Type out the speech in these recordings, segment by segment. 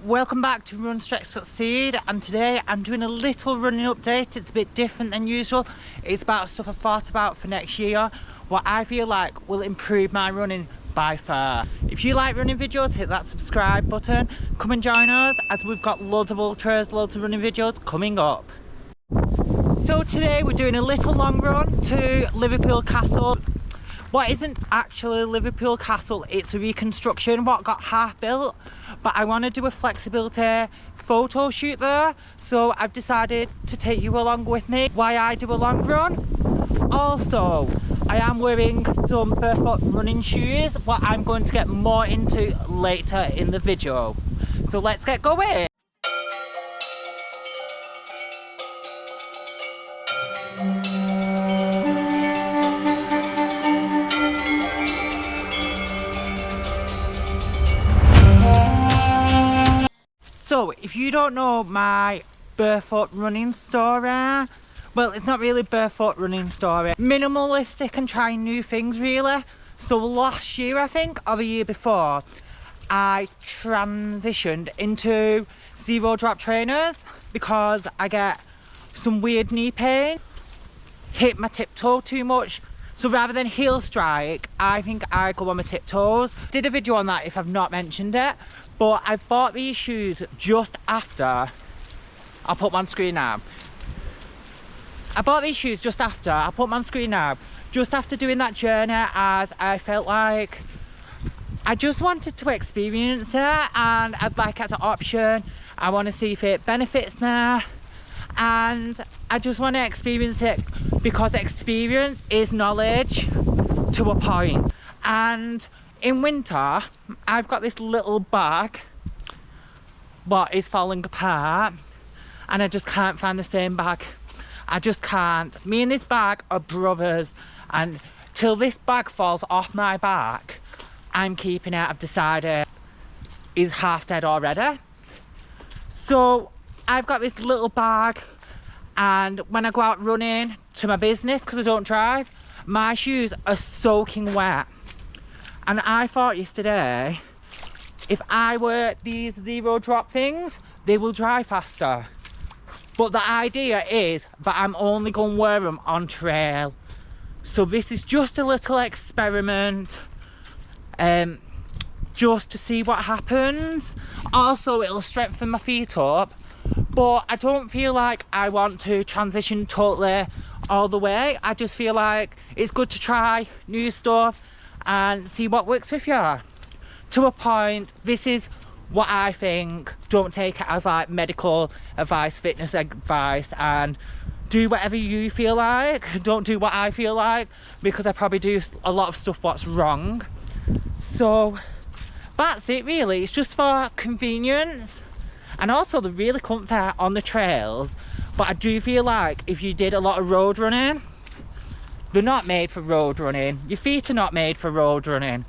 Welcome back to Run Stretch Succeed, and today I'm doing a little running update. It's a bit different than usual. It's about stuff I've thought about for next year, what I feel like will improve my running by far. If you like running videos, hit that subscribe button. Come and join us as we've got loads of ultras, loads of running videos coming up. So today we're doing a little long run to Liverpool Castle. What isn't actually Liverpool Castle, it's a reconstruction, what got half built, but I want to do a flexibility photo shoot there, so I've decided to take you along with me while I do a long run. Also, I am wearing some barefoot running shoes, what I'm going to get more into later in the video. So let's get going. So, if you don't know my barefoot running story, well, it's not really barefoot running story. Minimalistic and trying new things, really. So last year, I think, or the year before, I transitioned into zero drop trainers because I get some weird knee pain, hit my tiptoe too much. So rather than heel strike, I think I go on my tiptoes. Did a video on that if I've not mentioned it. But I bought these shoes just after, I'll put them on screen now. I bought these shoes just after, I'll put them on screen now, just after doing that journey, as I felt like I just wanted to experience it, and I'd like it as an option. I want to see if it benefits me, and I just want to experience it because experience is knowledge to a point. And in winter, I've got this little bag what is falling apart, and I just can't find the same bag. I just can't. Me and this bag are brothers, and till this bag falls off my back, I'm keeping it. I've decided is half dead already. So I've got this little bag, and when I go out running to my business, because I don't drive, my shoes are soaking wet. And I thought yesterday, if I wear these zero drop things, they will dry faster. But the idea is that I'm only going to wear them on trail. So this is just a little experiment, just to see what happens. Also, it'll strengthen my feet up, but I don't feel like I want to transition totally all the way. I just feel like it's good to try new stuff and see what works with you. To a point, this is what I think. Don't take it as like medical advice, fitness advice, and do whatever you feel like. Don't do what I feel like, because I probably do a lot of stuff what's wrong. So that's it really. It's just for convenience, and also they're really comfy on the trails. But I do feel like if you did a lot of road running, they're not made for road running. Your feet are not made for road running.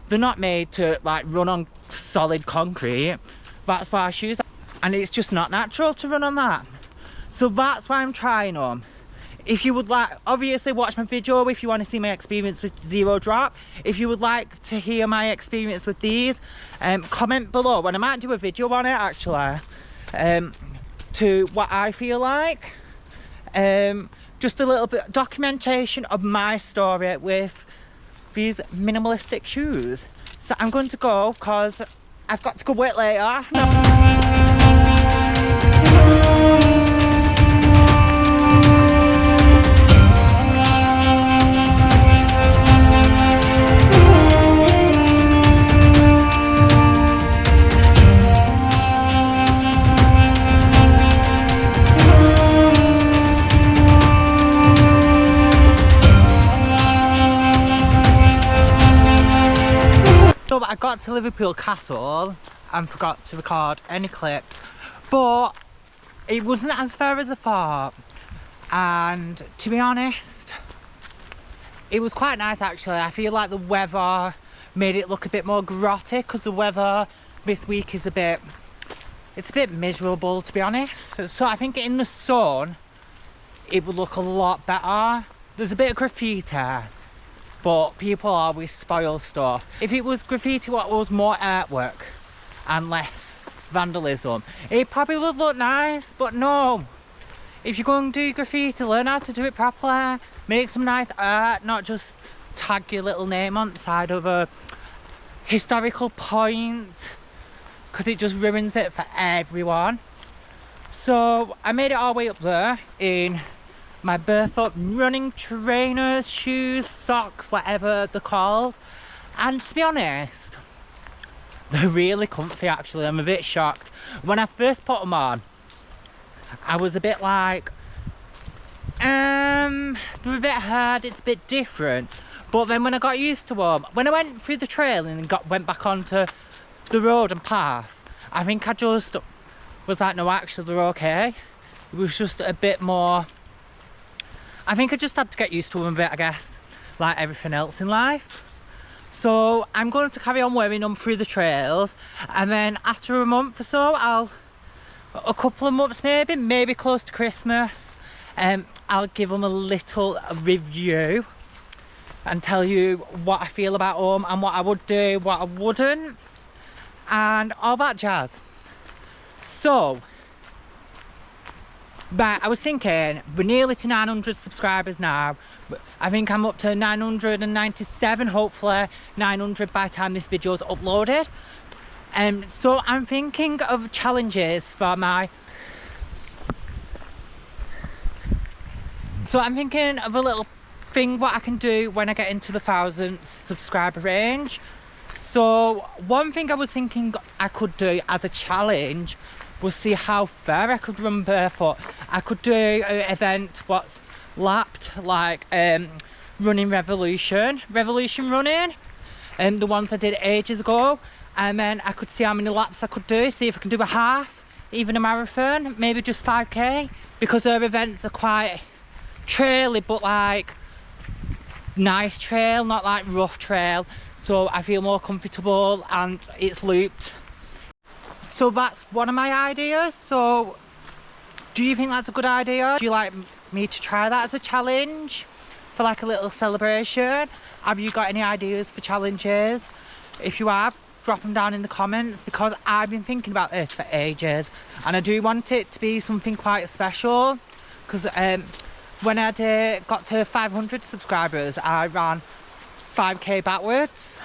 They're not made to like run on solid concrete. That's why shoes, and it's just not natural to run on that. So that's why I'm trying them. If you would like, obviously watch my video if you want to see my experience with zero drop. If you would like to hear my experience with these, comment below, and I might do a video on it actually, to what I feel like. Just a little bit documentation of my story with these minimalistic shoes. So I'm going to go because I've got to go work later. So I got to Liverpool Castle and forgot to record any clips, but it wasn't as far as I thought, and to be honest, it was quite nice actually. I feel like the weather made it look a bit more grotty, because the weather this week is a bit miserable, to be honest. So I think in the sun it would look a lot better. There's a bit of graffiti, but people always spoil stuff. If it was graffiti, what was more artwork and less vandalism. It probably would look nice, but no. If you're going to do graffiti, learn how to do it properly. Make some nice art, not just tag your little name on the side of a historical point, because it just ruins it for everyone. So I made it all the way up there in my barefoot running trainers, shoes, socks, whatever they're called. And to be honest, they're really comfy actually. I'm a bit shocked. When I first put them on, I was a bit like, they're a bit hard, it's a bit different. But then when I got used to them, when I went through the trail and went back onto the road and path, I think I just was like, no, actually they're okay. It was just a bit more, I think I just had to get used to them a bit, I guess, like everything else in life. So I'm going to carry on wearing them through the trails, and then after a month or so, a couple of months maybe close to Christmas, I'll give them a little review and tell you what I feel about them and what I would do, what I wouldn't, and all that jazz. So, right, I was thinking, we're nearly to 900 subscribers now. I think I'm up to 997, hopefully 900 by the time this video is uploaded. So I'm thinking of challenges for my... So I'm thinking of a little thing what I can do when I get into the 1,000 subscriber range. So one thing I was thinking I could do as a challenge was see how far I could run barefoot. I could do an event what's lapped, like running revolution running, the ones I did ages ago, and then I could see how many laps I could do, see if I can do a half, even a marathon, maybe just 5k, because their events are quite traily, but like nice trail, not like rough trail, so I feel more comfortable and it's looped. So that's one of my ideas. So do you think that's a good idea? Do you like me to try that as a challenge for like a little celebration? Have you got any ideas for challenges? If you have, drop them down in the comments, because I've been thinking about this for ages and I do want it to be something quite special, because when I got to 500 subscribers I ran 5k backwards.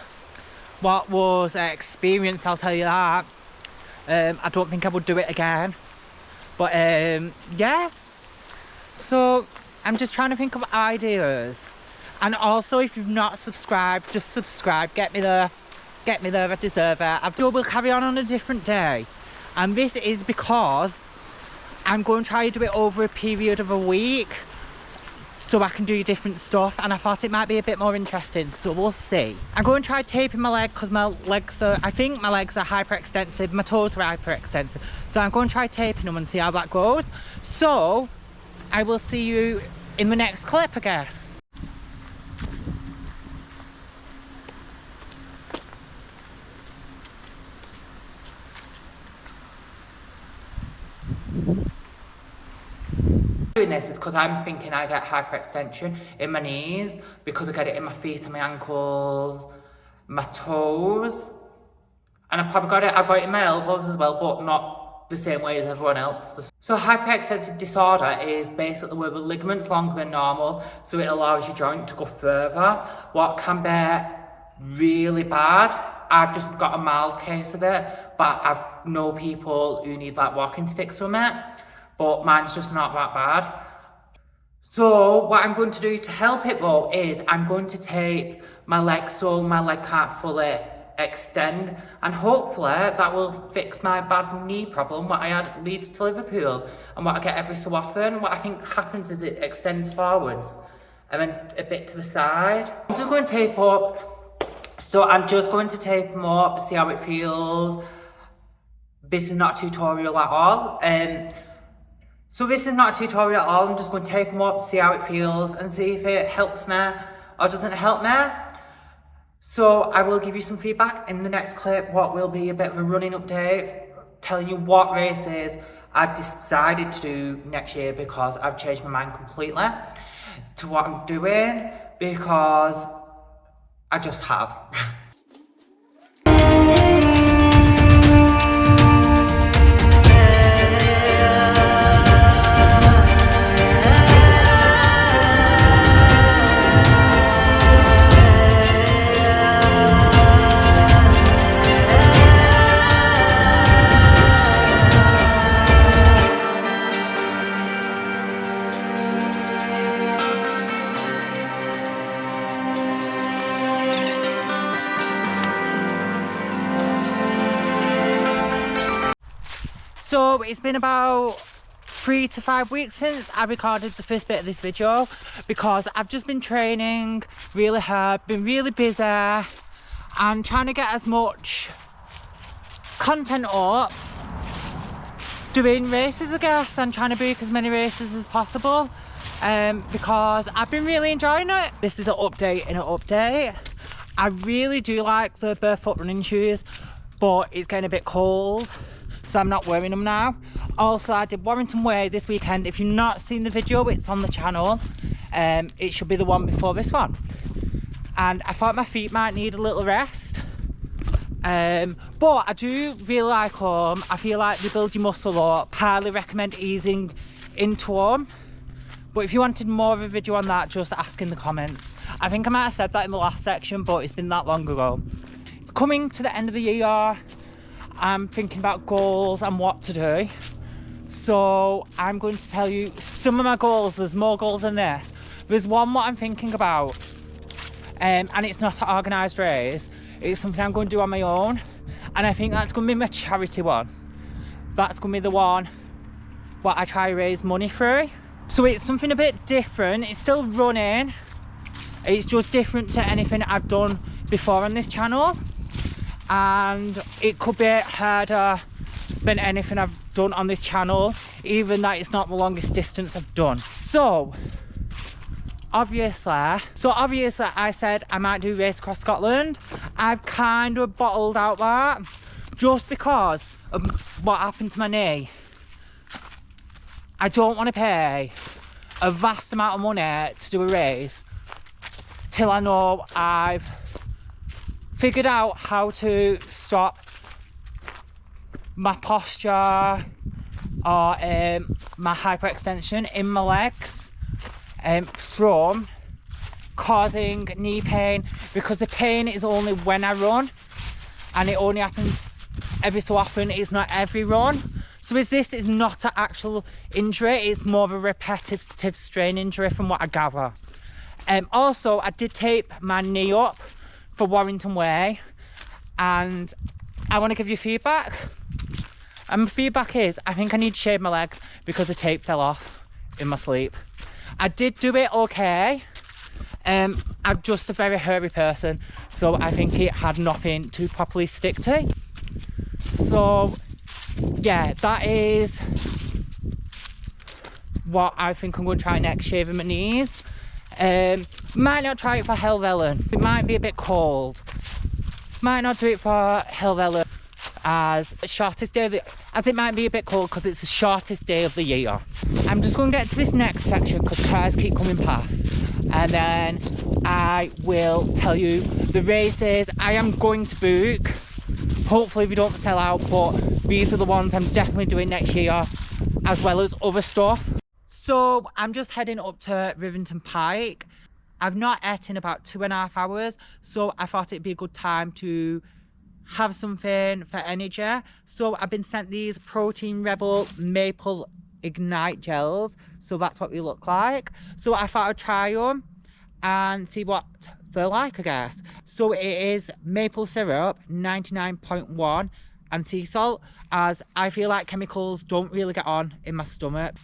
What was an experience, I'll tell you that. I don't think I would do it again, but yeah, so I'm just trying to think of ideas. And also, if you've not subscribed, just subscribe, get me there, I deserve it. I will carry on a different day, and this is because I'm going to try to do it over a period of a week, so I can do different stuff, and I thought it might be a bit more interesting, so we'll see. I'm going to try taping my leg, because my legs are, I think my legs are hyperextensive, my toes are hyperextensive, so I'm going to try taping them and see how that goes. So I will see you in the next clip, I guess. Doing this is because I'm thinking I get hyperextension in my knees, because I get it in my feet and my ankles, my toes, and I've got it in my elbows as well, but not the same way as everyone else. So hyperextensive disorder is basically where the ligament's longer than normal, so it allows your joint to go further, what can be really bad. I've just got a mild case of it, but I know people who need like walking sticks from it, but mine's just not that bad. So what I'm going to do to help it though is I'm going to tape my leg so my leg can't fully extend, and hopefully that will fix my bad knee problem what I had at Leeds to Liverpool and what I get every so often. What I think happens is it extends forwards and then a bit to the side. I'm just going to tape up, so I'm just going to tape them up, see how it feels. This is not a tutorial at all. So this is not a tutorial at all. I'm just going to take them up, see how it feels, and see if it helps me or doesn't help me. So I will give you some feedback in the next clip, what will be a bit of a running update, telling you what races I've decided to do next year, because I've changed my mind completely to what I'm doing, because I just have. So it's been about 3 to 5 weeks since I recorded the first bit of this video, because I've just been training really hard, been really busy and trying to get as much content up, doing races I guess, and trying to book as many races as possible, because I've been really enjoying it. This is an update in an update. I really do like the barefoot running shoes, but it's getting a bit cold, so I'm not wearing them now. Also, I did Warrington Way this weekend. If you've not seen the video, it's on the channel. It should be the one before this one. And I thought my feet might need a little rest. But I do really like them. I feel like they build your muscle up. Highly recommend easing into them. But if you wanted more of a video on that, just ask in the comments. I think I might have said that in the last section, but it's been that long ago. It's coming to the end of the year. I'm thinking about goals and what to do. So I'm going to tell you some of my goals. There's more goals than this. There's one what I'm thinking about, and it's not an organised race. It's something I'm going to do on my own, and I think that's going to be my charity one. That's going to be the one what I try to raise money through. So it's something a bit different. It's still running. It's just different to anything I've done before on this channel, and it could be harder than anything I've done on this channel, even that it's not the longest distance I've done. So obviously I said I might do race across Scotland. I've kind of bottled out that just because of what happened to my knee. I don't want to pay a vast amount of money to do a race till I know I've figured out how to stop my posture or my hyperextension in my legs from causing knee pain, because the pain is only when I run, and it only happens every so often. It's not every run. So this is not an actual injury, it's more of a repetitive strain injury from what I gather. Also, I did tape my knee up for Warrington Way, and I want to give you feedback. And my feedback is, I think I need to shave my legs because the tape fell off in my sleep. I did do it okay. I'm just a very hairy person, so I think it had nothing to properly stick to. So yeah, that is what I think I'm going to try next, shaving my knees. Might not try it for Helvellyn. It might be a bit cold. Might not do it for Helvellyn as the shortest day of the, as it might be a bit cold because it's the shortest day of the year. I'm just going to get to this next section because cars keep coming past, and then I will tell you the races I am going to book. Hopefully we don't sell out, but these are the ones I'm definitely doing next year, as well as other stuff. So I'm just heading up to Rivington Pike. I've not ate in about 2.5 hours, so I thought it'd be a good time to have something for energy. So I've been sent these Protein Rebel Maple Ignite gels, so that's what they look like. So I thought I'd try them and see what they're like, I guess. So it is maple syrup, 99.1, and sea salt, as I feel like chemicals don't really get on in my stomach.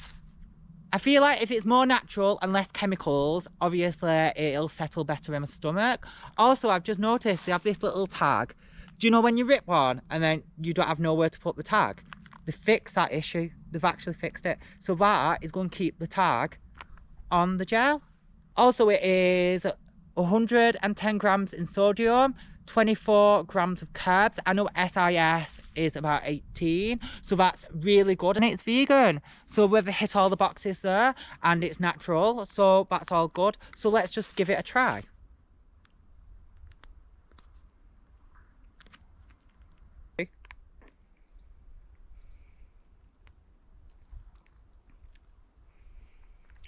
I feel like if it's more natural and less chemicals, obviously it'll settle better in my stomach. Also, I've just noticed they have this little tag. Do you know when you rip one and then you don't have nowhere to put the tag? They fixed that issue. They've actually fixed it. So that is going to keep the tag on the gel. Also, it is 110 grams in sodium, 24 grams of carbs. I know SIS is about 18, so that's really good, and it's vegan, so we've hit all the boxes there, and it's natural, so that's all good. So let's just give it a try.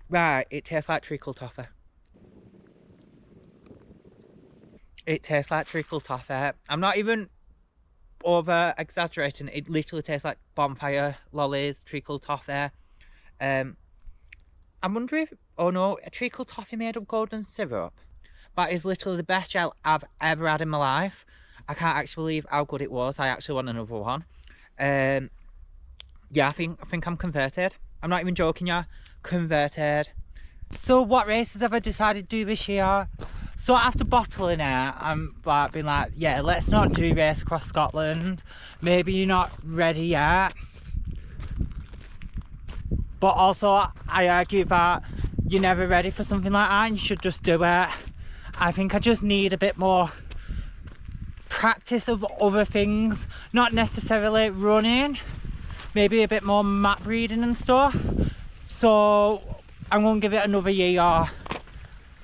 Right, it tastes like treacle toffee. It tastes like treacle toffee. I'm not even over exaggerating. It literally tastes like bonfire lollies, treacle toffee. I'm wondering if, oh no, a treacle toffee made of golden syrup. That is literally the best gel I've ever had in my life. I can't actually believe how good it was. I actually want another one. Yeah, I think I'm converted. I'm not even joking, yeah. Converted. So what races have I decided to do this year? So after bottling it, I'm like being like, yeah, let's not do race across Scotland. Maybe you're not ready yet. But also I argue that you're never ready for something like that and you should just do it. I think I just need a bit more practice of other things, not necessarily running, maybe a bit more map reading and stuff. So I'm going to give it another year,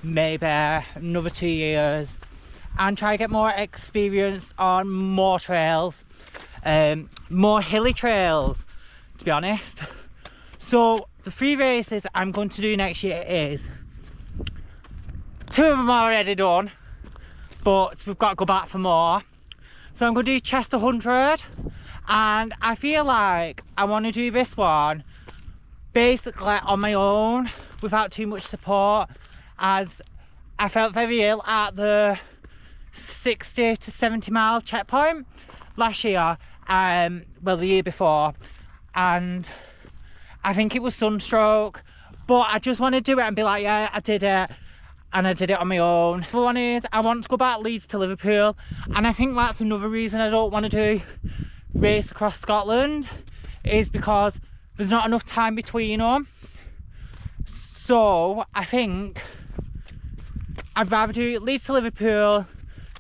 maybe another 2 years, and try to get more experience on more trails, more hilly trails, to be honest. So the 3 races I'm going to do next year is, 2 of them are already done, but we've got to go back for more. So I'm going to do Chester 100, and I feel like I want to do this one basically on my own without too much support, as I felt very ill at the 60 to 70 mile checkpoint last year, well, the year before, and I think it was sunstroke, but I just want to do it and be like, yeah, I did it, and I did it on my own. The one is, I want to go back Leeds to Liverpool, and I think that's another reason I don't want to do race across Scotland, is because there's not enough time between them. So I think I'd rather do Leeds to Liverpool,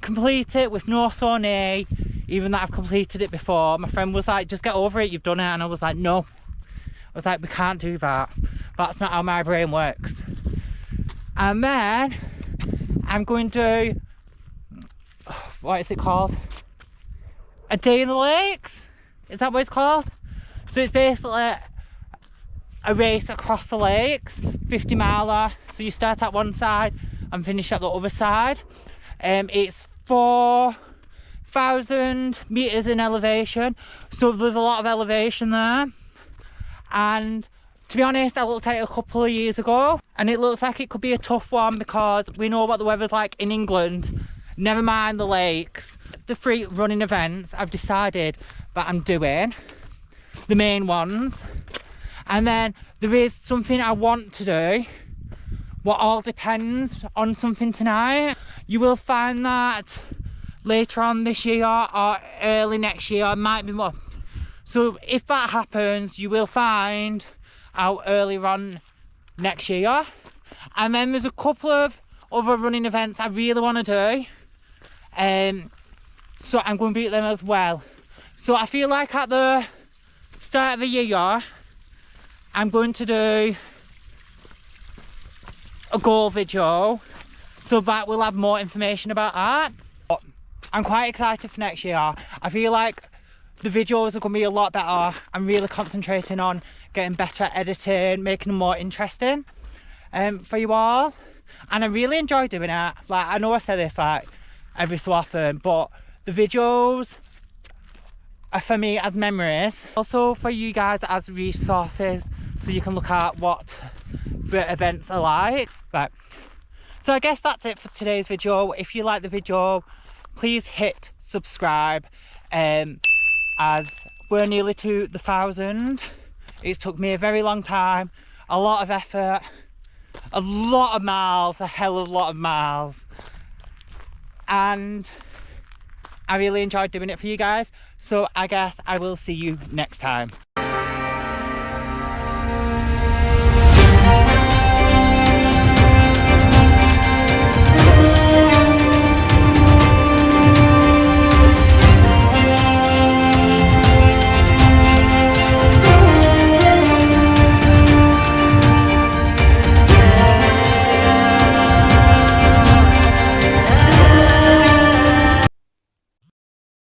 complete it with no sore knee, even though I've completed it before. My friend was like, just get over it, you've done it, and I was like, no. I was like, we can't do that. That's not how my brain works. And then I'm going to do, what is it called? A day in the lakes? Is that what it's called? So it's basically a race across the lakes, 50 miler. So you start at one side and finish at the other side. It's 4,000 meters in elevation, so there's a lot of elevation there. And to be honest, I looked at it a couple of years ago and it looks like it could be a tough one, because we know what the weather's like in England, never mind the lakes. The 3 running events I've decided that I'm doing, the main ones, and then there is something I want to do. What all depends on something tonight. You will find that later on this year or early next year, it might be more. So if that happens, you will find out earlier on next year. And then there's a couple of other running events I really want to do, so I'm going to beat them as well. So I feel like at the start of the year I'm going to do a goal video, so that we'll have more information about that. But I'm quite excited for next year. I feel like the videos are going to be a lot better. I'm really concentrating on getting better at editing, making them more interesting for you all, and I really enjoy doing it. Like, I know I say this like every so often, but the videos are for me as memories, also for you guys as resources, so you can look at what the events are like. Right, so I guess that's it for today's video. If you like the video, please hit subscribe, as we're nearly to the 1,000. It's took me a very long time, a lot of effort, a lot of miles, a hell of a lot of miles, and I really enjoyed doing it for you guys. So I guess I will see you next time.